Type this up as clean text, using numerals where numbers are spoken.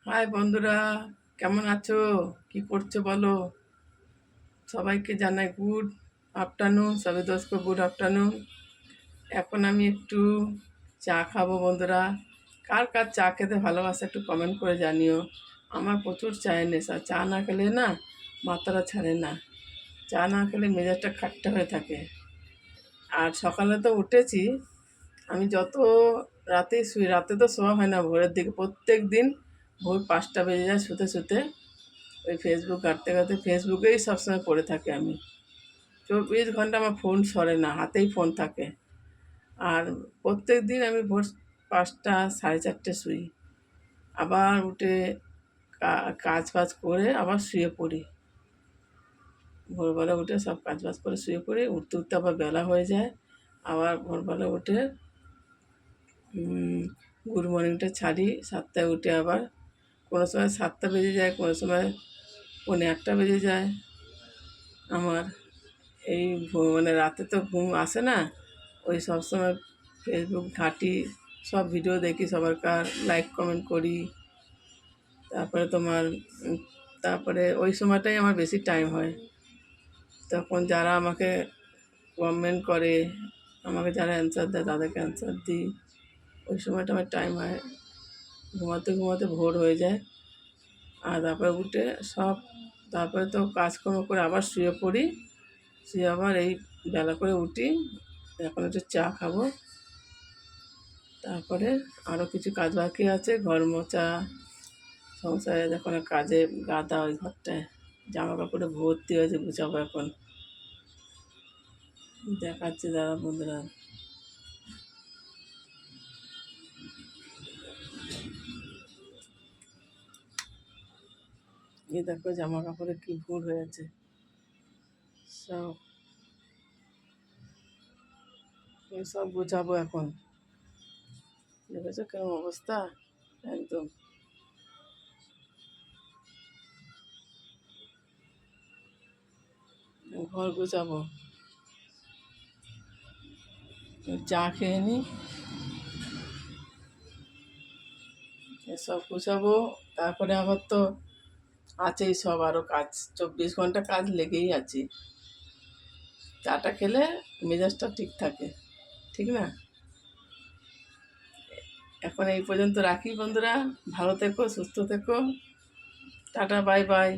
High বন্ধুরা, কেমন আছো? কি করছো বলো? সবাইকে জানাই গুড আফটারনুন, সবে দোস্তকে গুড আফটারনুন। এখন আমি একটু চা খাবো বন্ধুরা। কার কার চা খেতে ভালোবাসে একটু কমেন্ট করে জানিও। আমার প্রচুর চায়ের নেশা, চা না খেলে না মাথাটা ছাড়ে না। চা না খেলে মেজাজটা খাট্টা হয়ে থাকে। আর সকালে তো উঠেছি, আমি যত রাতেই শুই, রাতে তো শোয়া হয় না, ভোরের দিকে প্রত্যেক দিন ভোর 5টা বেজে যায় শুতে শুতে। ওই ফেসবুক ঘাঁটতে ঘাঁটতে ফেসবুকেই সবসময় পড়ে থাকি আমি। 24 ঘন্টা আমার ফোন সরে না, হাতেই ফোন থাকে। আর প্রত্যেক দিন আমি ভোর 5টা, 4:30 শুই। আবার উঠে কাজ বাজ করে আবার শুয়ে পড়ি। ভোরবেলা উঠে সব কাজ বাজ করে শুয়ে পড়ি, উঠতে উঠতে আবার বেলা হয়ে যায়। আবার ভোরবেলা উঠে গুড মর্নিংটা ছাড়ি 7টায় উঠে। আবার কোনো সময় 7টা বেজে যায়, কোনো সময় 1:45 বেজে যায় আমার। এই মানে রাতে তো ঘুম আসে না, ওই সবসময় ফেসবুক ঘাঁটি, সব ভিডিও দেখি, সবারকার লাইক কমেন্ট করি। তারপরে তোমার তারপরে ওই সময়টাই আমার বেশি টাইম হয়। তখন যারা আমাকে কমেন্ট করে, আমাকে যারা অ্যান্সার দেয় তাদেরকে অ্যান্সার দিই। ওই সময়টা আমার টাইম হয়, ঘুমাতে ঘুমাতে ভোর হয়ে যায়। আর তারপরে উঠে সব, তারপরে তো কাজকর্ম করে আবার শুয়ে পড়ি। শুয়ে আবার এই বেলা করে উঠি। এখন একটু চা খাবো। তারপরে আরও কিছু কাজ বাকি আছে, ঘর মোছা, সংসারে যখন কাজে গাদা, ওই ঘরটায় জামা কাপড়ে ভর্তি হয়েছে, গুছাবো এখন। দেখাচ্ছি দাদা বন্ধুরা। এই দেখো জামা কাপড়ে কি ভুল হয়েছে সব, সব গুছাবো এখন। দেখেছো কেমন অবস্থা, একদম। ঘর গুছাবো, চা খেয়ে নিই, এসব গুছাবো। তারপরে আবার তো আছেই সব আরও কাজ, 24 ঘন্টা কাজ লেগেই আছে। চাটা খেলে মেজাজটা ঠিক থাকে, ঠিক না? এখন এই পর্যন্ত রাখি বন্ধুরা, ভালো থেকো, সুস্থ থেকো, টাটা, বাই বাই।